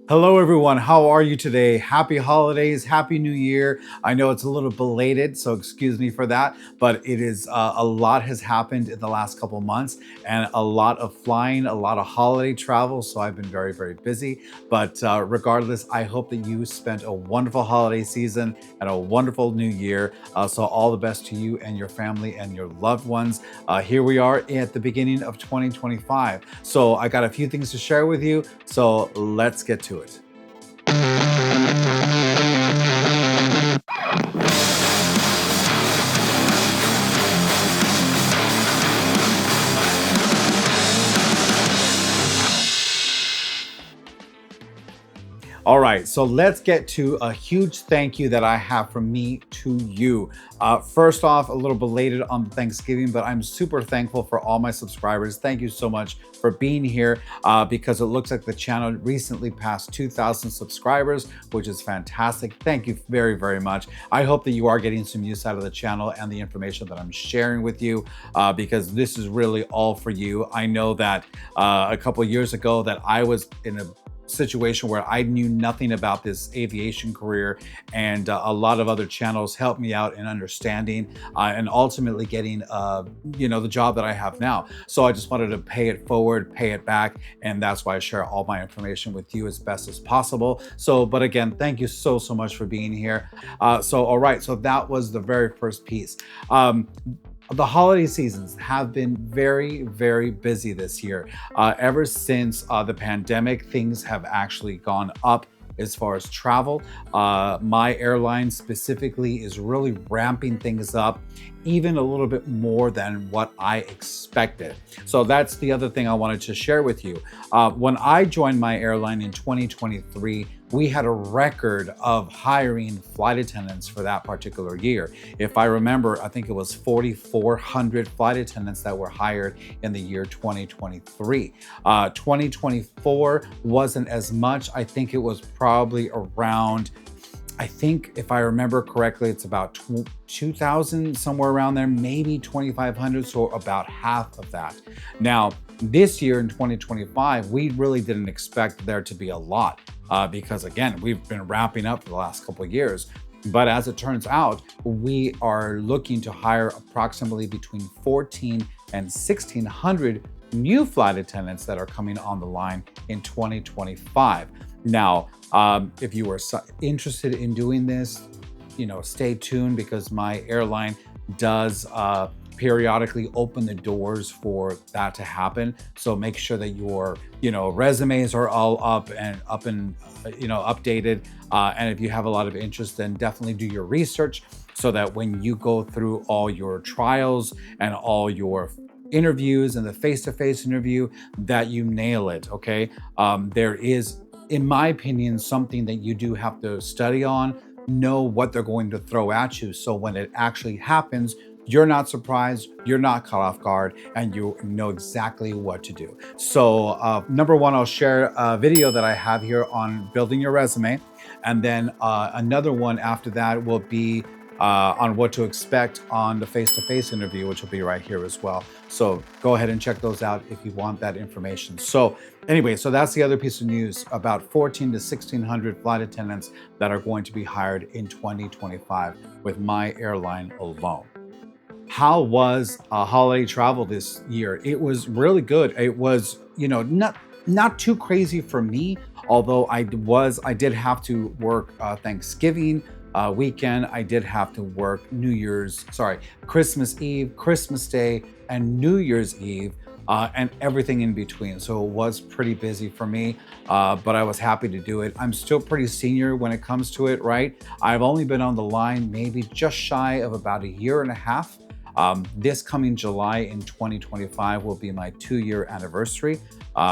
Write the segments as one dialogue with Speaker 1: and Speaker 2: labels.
Speaker 1: Hello, everyone. How are you today? Happy holidays, happy new year. I know it's a little belated, so excuse me for that, but it is a lot has happened in the last couple months and a lot of flying, a lot of holiday travel. So I've been very, very busy. But regardless, I hope that you spent a wonderful holiday season and a wonderful new year. So all the best to you and your family and your loved ones. Here we are at the beginning of 2025. So I got a few things to share with you. So let's get to it. All right, so let's get to a huge thank you that I have from me to you. First off, a little belated on Thanksgiving, but I'm super thankful for all my subscribers. Thank you so much for being here because it looks like the channel recently passed 2,000 subscribers, which is fantastic. Thank you very, very much. I hope that you are getting some use out of the channel and the information that I'm sharing with you because this is really all for you. I know that a couple of years ago that I was in a situation where I knew nothing about this aviation career, and a lot of other channels helped me out in understanding and ultimately getting the job that I have now. So I just wanted to pay it forward, pay it back, and that's why I share all my information with you as best as possible. So but again, thank you so much for being here. All right, so that was the very first piece. The holiday seasons have been very, very busy this year. Ever since the pandemic, things have actually gone up as far as travel. My airline specifically is really ramping things up even a little bit more than what I expected. So that's the other thing I wanted to share with you. When I joined my airline in 2023, we had a record of hiring flight attendants for that particular year. If I remember, I think it was 4,400 flight attendants that were hired in the year 2023. 2024 wasn't as much. I think it was probably around, I think if I remember correctly, it's about 2,000, somewhere around there, maybe 2,500, so about half of that. Now, this year in 2025, we really didn't expect there to be a lot because again, we've been ramping up for the last couple of years. But as it turns out, we are looking to hire approximately between 14 and 1,600 new flight attendants that are coming on the line in 2025. Now, if you are interested in doing this, stay tuned because my airline does periodically open the doors for that to happen. So make sure that your, resumes are all up and updated. And if you have a lot of interest, then definitely do your research so that when you go through all your trials and all your interviews and the face-to-face interview, that you nail it. Okay. There is, in my opinion, something that you do have to study on, know what they're going to throw at you. So when it actually happens, you're not surprised, you're not caught off guard, and you know exactly what to do. So number one, I'll share a video that I have here on building your resume. And then another one after that will be on what to expect on the face-to-face interview, which will be right here as well. So go ahead and check those out if you want that information. So anyway, so that's the other piece of news, about 14 to 1,600 flight attendants that are going to be hired in 2025 with my airline alone. How was holiday travel this year? It was really good. It was, not too crazy for me, although I did have to work Thanksgiving weekend. I did have to work Christmas Eve, Christmas Day, and New Year's Eve. And everything in between. So it was pretty busy for me, but I was happy to do it. I'm still pretty senior when it comes to it, right? I've only been on the line maybe just shy of about a year and a half. This coming July in 2025 will be my 2-year anniversary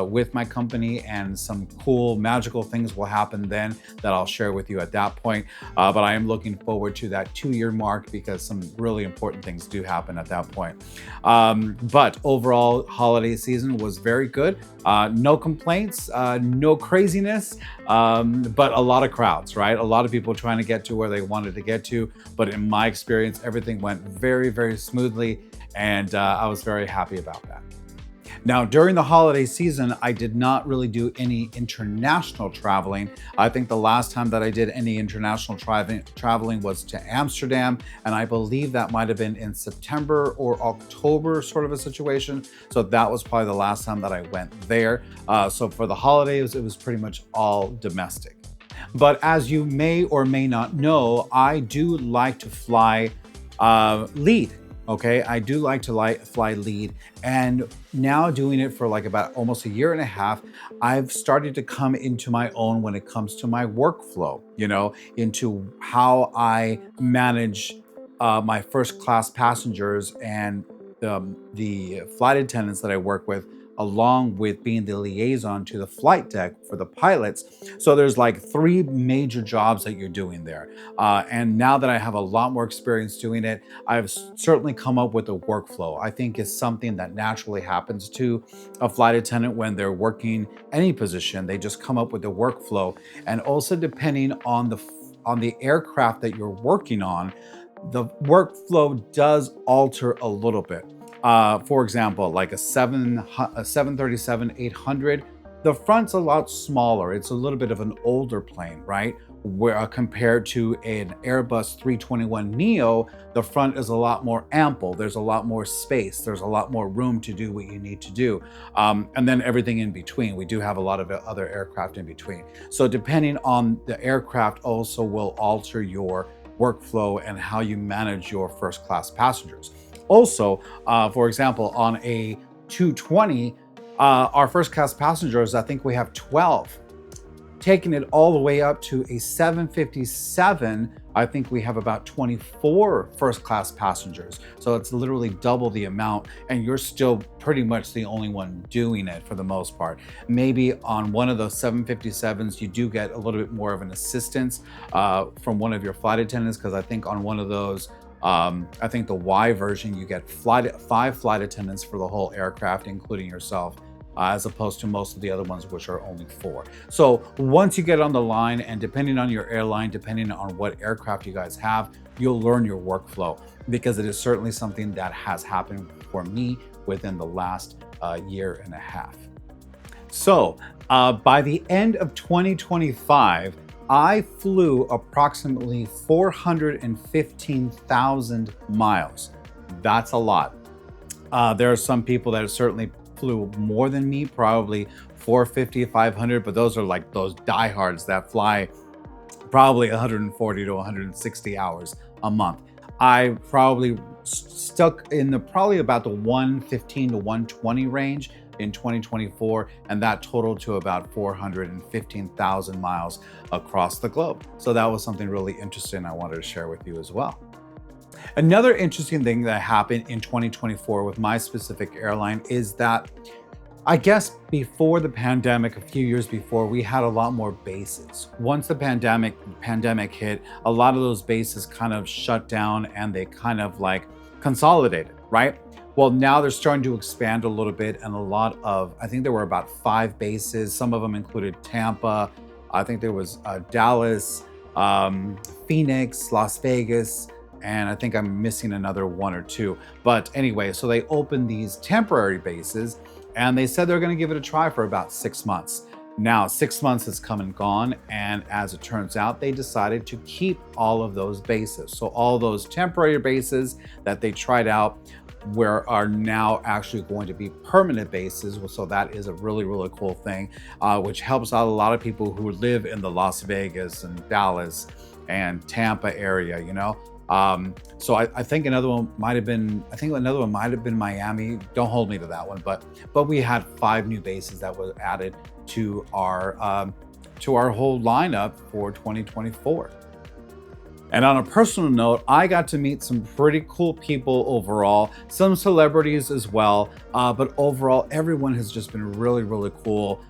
Speaker 1: with my company, and some cool magical things will happen then that I'll share with you at that point. But I am looking forward to that 2-year mark because some really important things do happen at that point. But overall, holiday season was very good. No complaints, no craziness, but a lot of crowds, right? A lot of people trying to get to where they wanted to get to. But in my experience, everything went very, very smoothly, and I was very happy about that. Now, during the holiday season, I did not really do any international traveling. I think the last time that I did any international traveling was to Amsterdam, and I believe that might have been in September or October, sort of a situation. So that was probably the last time that I went there. So for the holidays, it was pretty much all domestic. But as you may or may not know, I do like to fly lead. Okay, I do like to fly lead, and now doing it for like about almost a year and a half, I've started to come into my own when it comes to my workflow, into how I manage my first class passengers and the flight attendants that I work with, along with being the liaison to the flight deck for the pilots. So there's like three major jobs that you're doing there. And now that I have a lot more experience doing it, I've certainly come up with a workflow. I think is something that naturally happens to a flight attendant when they're working any position. They just come up with a workflow. And also depending on the aircraft that you're working on, the workflow does alter a little bit. For example, like a 737-800, the front's a lot smaller. It's a little bit of an older plane, right? Where compared to an Airbus 321neo, the front is a lot more ample. There's a lot more space. There's a lot more room to do what you need to do. And then everything in between. We do have a lot of other aircraft in between. So depending on the aircraft also will alter your workflow and how you manage your first class passengers. Also, for example, on a 220, our first class passengers, I think we have 12. Taking it all the way up to a 757, I think we have about 24 first class passengers. So it's literally double the amount, and you're still pretty much the only one doing it for the most part. Maybe on one of those 757s, you do get a little bit more of an assistance from one of your flight attendants, because I think on one of those, I think the Y version, you get 5 flight attendants for the whole aircraft, including yourself, as opposed to most of the other ones, which are only 4. So once you get on the line, and depending on your airline, depending on what aircraft you guys have, you'll learn your workflow, because it is certainly something that has happened for me within the last year and a half. So by the end of 2025, I flew approximately 415,000 miles. That's a lot. There are some people that certainly flew more than me, probably 450, 500, but those are like those diehards that fly probably 140 to 160 hours a month. I probably stuck in probably about the 115 to 120 range in 2024, and that totaled to about 415,000 miles across the globe. So that was something really interesting I wanted to share with you as well. Another interesting thing that happened in 2024 with my specific airline is that, I guess before the pandemic, a few years before, we had a lot more bases. Once the pandemic hit, a lot of those bases kind of shut down and they kind of like consolidated, right? Well, now they're starting to expand a little bit, and I think there were about 5 bases. Some of them included Tampa. I think there was Dallas, Phoenix, Las Vegas, and I think I'm missing another 1 or 2. But anyway, so they opened these temporary bases, and they said they're going to give it a try for about 6 months. Now, 6 months has come and gone, and as it turns out, they decided to keep all of those bases. So all those temporary bases that they tried out are now actually going to be permanent bases. So that is a really, really cool thing, which helps out a lot of people who live in the Las Vegas and Dallas and Tampa area, So I think another one might have been Miami. Don't hold me to that one, but we had 5 new bases that were added to our whole lineup for 2024. And on a personal note, I got to meet some pretty cool people overall, some celebrities as well, but overall, everyone has just been really, really cool.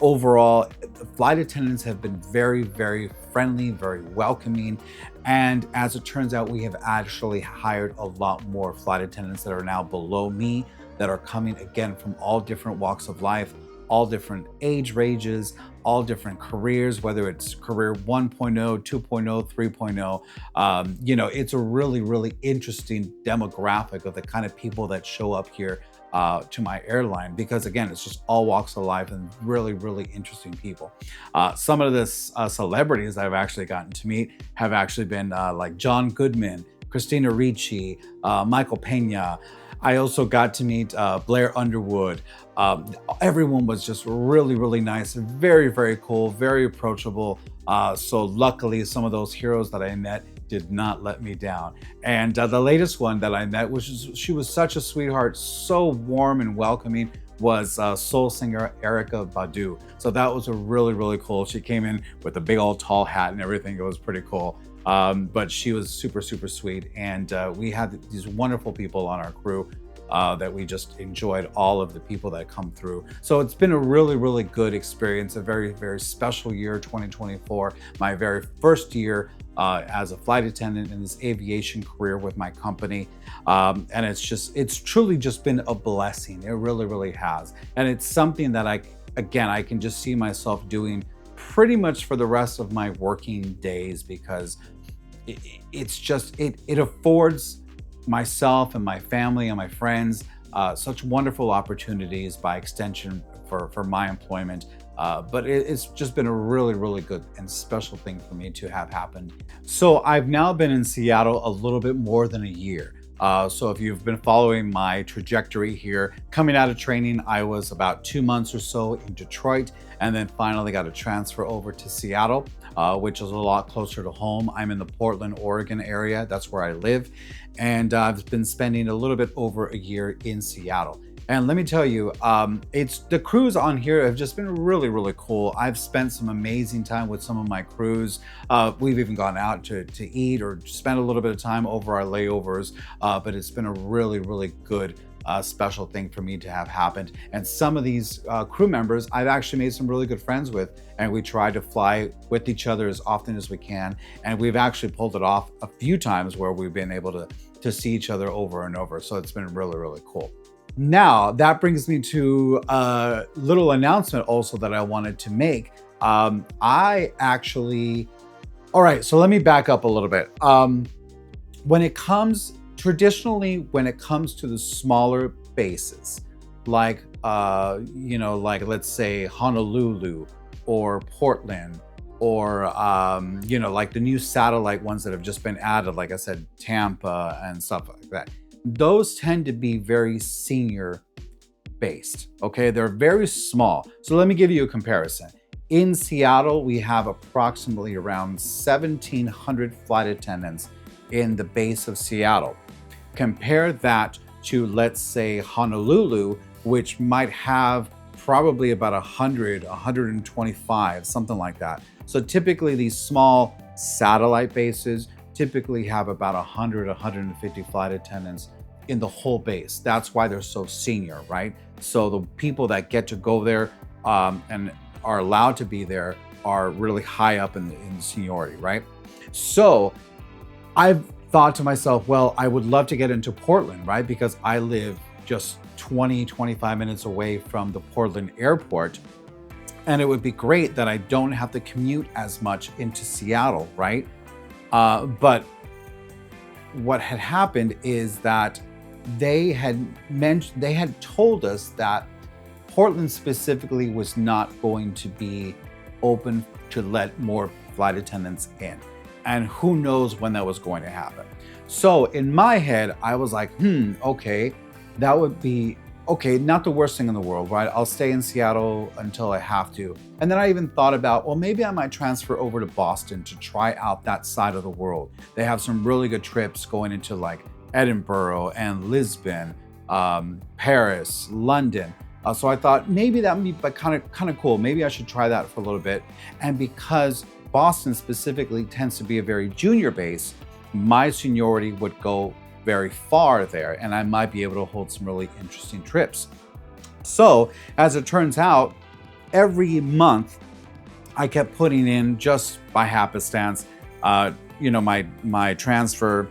Speaker 1: Overall, the flight attendants have been very, very friendly, very welcoming. And as it turns out, we have actually hired a lot more flight attendants that are now below me, that are coming again from all different walks of life, all different age ranges, all different careers, whether it's career 1.0, 2.0, 3.0. It's a really, really interesting demographic of the kind of people that show up here to my airline, because again, it's just all walks of life and really, really interesting people. Some of the celebrities I've actually gotten to meet have actually been like John Goodman, Christina Ricci, Michael Pena. I also got to meet Blair Underwood. Everyone was just really, really nice, very, very cool, very approachable. So luckily, some of those heroes that I met did not let me down. And the latest one that I met, she was such a sweetheart, so warm and welcoming, was soul singer Erykah Badu. So that was a really, really cool. She came in with a big old tall hat and everything. It was pretty cool. But she was super, super sweet. And we had these wonderful people on our crew that we just enjoyed, all of the people that come through. So it's been a really, really good experience, a very, very special year, 2024, my very first year as a flight attendant in this aviation career with my company. And it's truly just been a blessing. It really, really has. And it's something that I can just see myself doing pretty much for the rest of my working days, because it affords myself and my family and my friends such wonderful opportunities by extension for my employment. But it's just been a really, really good and special thing for me to have happened. So I've now been in Seattle a little bit more than a year. So if you've been following my trajectory here, coming out of training, I was about 2 months or so in Detroit, and then finally got a transfer over to Seattle, which is a lot closer to home. I'm in the Portland, Oregon area. That's where I live. And I've been spending a little bit over a year in Seattle. And let me tell you, the crews on here have just been really, really cool. I've spent some amazing time with some of my crews. We've even gone out to eat or spend a little bit of time over our layovers, but it's been a really, really good special thing for me to have happened. And some of these crew members I've actually made some really good friends with, and we try to fly with each other as often as we can. And we've actually pulled it off a few times where we've been able to see each other over and over. So it's been really, really cool. Now, that brings me to a little announcement also that I wanted to make. All right, so let me back up a little bit. Traditionally, when it comes to the smaller bases, like, like let's say Honolulu or Portland, or, like the new satellite ones that have just been added, like I said, Tampa and stuff like that. Those tend to be very senior based, okay? They're very small. So let me give you a comparison. In Seattle, we have approximately around 1,700 flight attendants in the base of Seattle. Compare that to, let's say, Honolulu, which might have probably about 100, 125, something like that. So typically these small satellite bases typically have about 100, 150 flight attendants in the whole base. That's why they're so senior, right? So the people that get to go there and are allowed to be there are really high up in seniority, right? So I've thought to myself, well, I would love to get into Portland, right? Because I live just 20, 25 minutes away from the Portland airport. And it would be great that I don't have to commute as much into Seattle, right? But what had happened is that they had told us that Portland specifically was not going to be open to let more flight attendants in. And who knows when that was going to happen. So in my head, I was like, okay, that would be, okay, not the worst thing in the world, right? I'll stay in Seattle until I have to. And then I even thought about, well, maybe I might transfer over to Boston to try out that side of the world. They have some really good trips going into like Edinburgh and Lisbon, Paris, London. So I thought maybe that would be kind of cool. Maybe I should try that for a little bit. And because Boston specifically tends to be a very junior base, my seniority would go very far there, and I might be able to hold some really interesting trips. So as it turns out, every month I kept putting in, just by happenstance, my transfer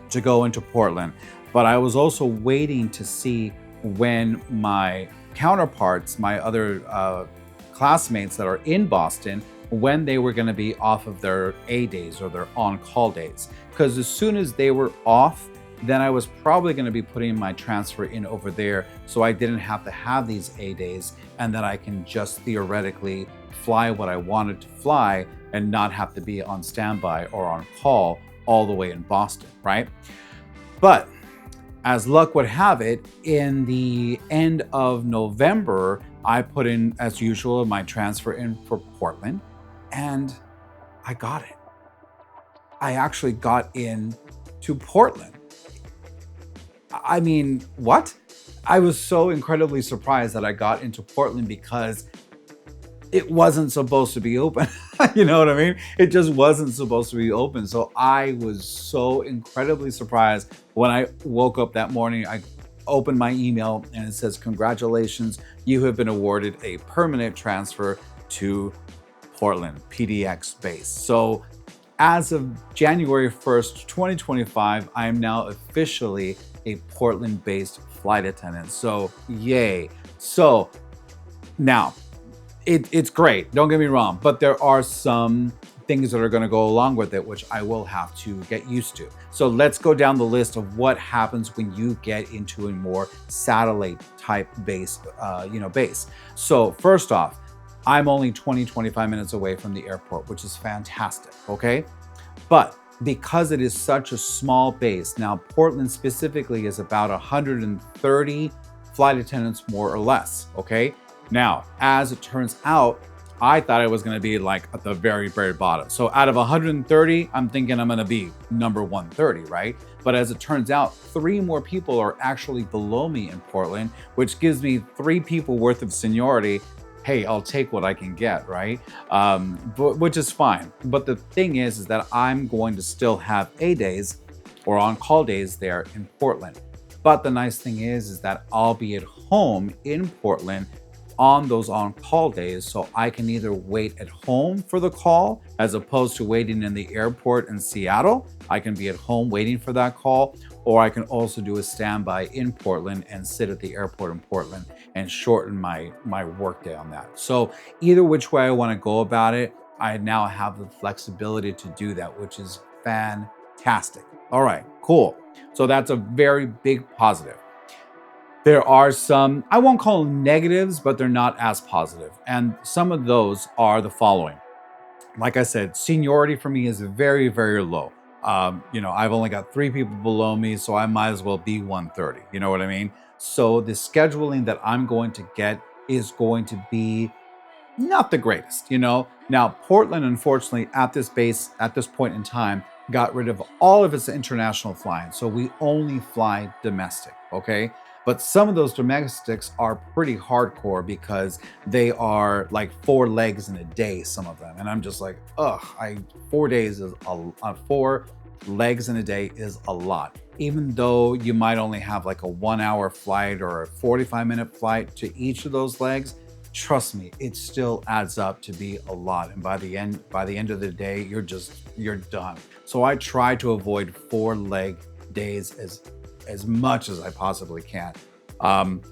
Speaker 1: to go into Portland. But I was also waiting to see when my counterparts, my other classmates that are in Boston, when they were going to be off of their A days or their on-call days. Because as soon as they were off, then I was probably going to be putting my transfer in over there so I didn't have to have these A days, and that I can just theoretically fly what I wanted to fly and not have to be on standby or on call all the way in Boston, right? But as luck would have it, in the end of November, I put in, as usual, my transfer in for Portland, and I got it. I actually got in to Portland. I mean, what? I was so incredibly surprised that I got into Portland because it wasn't supposed to be open. You know what I mean? It just wasn't supposed to be open. So I was so incredibly surprised when I woke up that morning. I opened my email and it says, "Congratulations, you have been awarded a permanent transfer to Portland PDX base." So as of January 1st, 2025, I am now officially a Portland-based flight attendant. So yay. So now, it's great, don't get me wrong, but there are some things that are going to go along with it, which I will have to get used to. So let's go down the list of what happens when you get into a more satellite type base, base. So first off, I'm only 25 minutes away from the airport, which is fantastic, okay? But because it is such a small base, now Portland specifically is about 130 flight attendants, more or less, okay? Now, as it turns out, I thought it was going to be like at the very, very bottom. So out of 130, I'm thinking I'm going to be number 130, right? But as it turns out, 3 more people are actually below me in Portland, which gives me 3 people worth of seniority. Hey, I'll take what I can get, right? Which is fine. But the thing is that I'm going to still have A days or on-call days there in Portland. But the nice thing is that I'll be at home in Portland on those on-call days, so I can either wait at home for the call as opposed to waiting in the airport in Seattle. I can be at home waiting for that call, or I can also do a standby in Portland and sit at the airport in Portland and shorten my workday on that. So either which way I want to go about it, I now have the flexibility to do that, which is fantastic. All right, cool. So that's a very big positive. There are some, I won't call them negatives, but they're not as positive. And some of those are the following. Like I said, seniority for me is very, very low. I've only got 3 people below me, so I might as well be 130. You know what I mean? So the scheduling that I'm going to get is going to be not the greatest, Now, Portland, unfortunately, at this base, at this point in time, got rid of all of its international flying. So we only fly domestic, okay? But some of those domestics are pretty hardcore because they are like 4 legs in a day, some of them. And I'm just like, 4 days is 4 legs in a day is a lot. Even though you might only have like a 1-hour flight or a 45-minute flight to each of those legs, trust me, it still adds up to be a lot. And by the end of the day, you're done. So I try to avoid 4-leg days as much as I possibly can.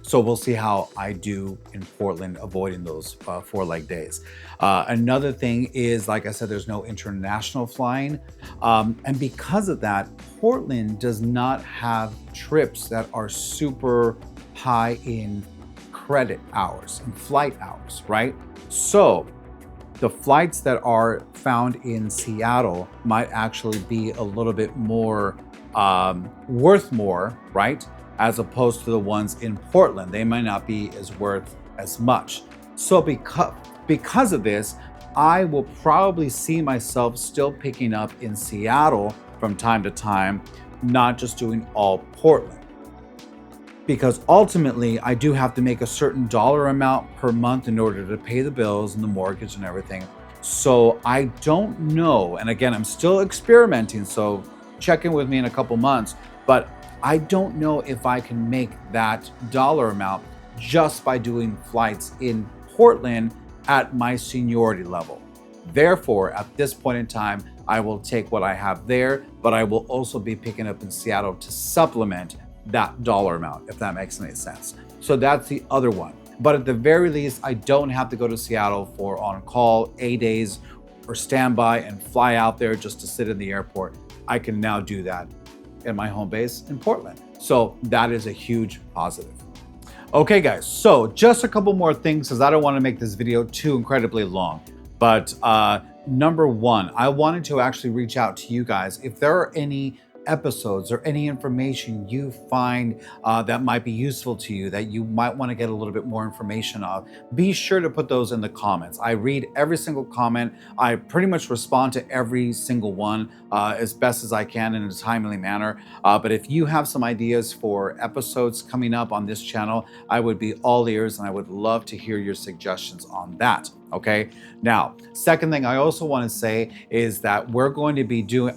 Speaker 1: So we'll see how I do in Portland avoiding those 4-leg days. Another thing is, like I said, there's no international flying. And because of that, Portland does not have trips that are super high in credit hours and flight hours, right? So the flights that are found in Seattle might actually be a little bit more worth more, right? As opposed to the ones in Portland. They might not be as worth as much. So because of this, I will probably see myself still picking up in Seattle from time to time, not just doing all Portland. Because ultimately, I do have to make a certain dollar amount per month in order to pay the bills and the mortgage and everything. So I don't know. And again, I'm still experimenting. So check in with me in a couple months. But I don't know if I can make that dollar amount just by doing flights in Portland at my seniority level. Therefore, at this point in time, I will take what I have there, but I will also be picking up in Seattle to supplement that dollar amount, if that makes any sense. So that's the other one. But at the very least, I don't have to go to Seattle for on-call, A days, or standby and fly out there just to sit in the airport. I can now do that in my home base in Portland. So that is a huge positive. Okay guys, so just a couple more things because I don't want to make this video too incredibly long. But number one, I wanted to actually reach out to you guys. If there are any episodes or any information you find that might be useful to you, that you might want to get a little bit more information of, be sure to put those in the comments. I read every single comment. I pretty much respond to every single one as best as I can in a timely manner. But if you have some ideas for episodes coming up on this channel, I would be all ears and I would love to hear your suggestions on that. Okay. Now, second thing I also want to say is that I'm going to be doing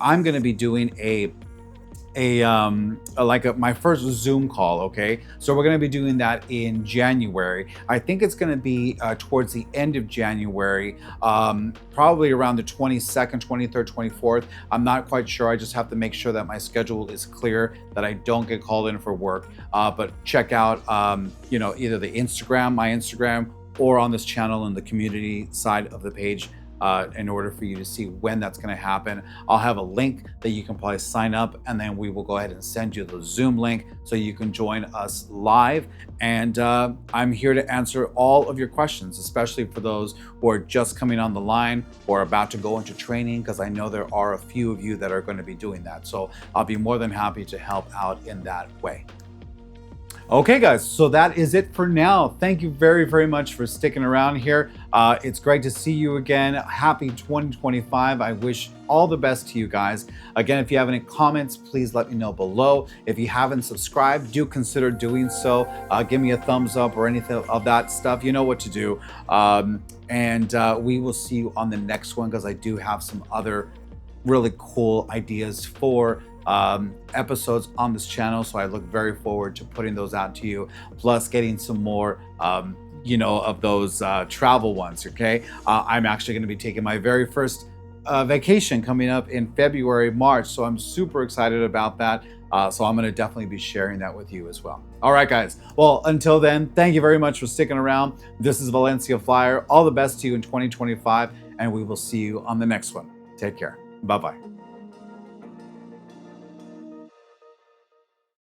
Speaker 1: my first Zoom call. Okay, so we're going to be doing that in January. I think it's going to be towards the end of January, probably around the 22nd, 23rd, 24th. I'm not quite sure. I just have to make sure that my schedule is clear, that I don't get called in for work. But check out, either my Instagram, or on this channel in the community side of the page in order for you to see when that's going to happen. I'll have a link that you can probably sign up, and then we will go ahead and send you the Zoom link so you can join us live. And I'm here to answer all of your questions, especially for those who are just coming on the line or about to go into training, because I know there are a few of you that are going to be doing that. So I'll be more than happy to help out in that way. Okay guys, so that is it for now. Thank you very, very much for sticking around here. It's great to see you again. Happy 2025. I wish all the best to you guys. Again, if you have any comments, please let me know below. If you haven't subscribed, do consider doing so. Give me a thumbs up or anything of that stuff. You know what to do. We will see you on the next one, because I do have some other really cool ideas for episodes on this channel, so I look very forward to putting those out to you, plus getting some more of those travel ones. Okay, I'm actually going to be taking my very first vacation coming up in February, March, so I'm super excited about that. So I'm going to definitely be sharing that with you as well. All right guys, well, until then, thank you very much for sticking around. This is Valencia Flyer. All the best to you in 2025, and we will see you on the next one. Take care. Bye-bye.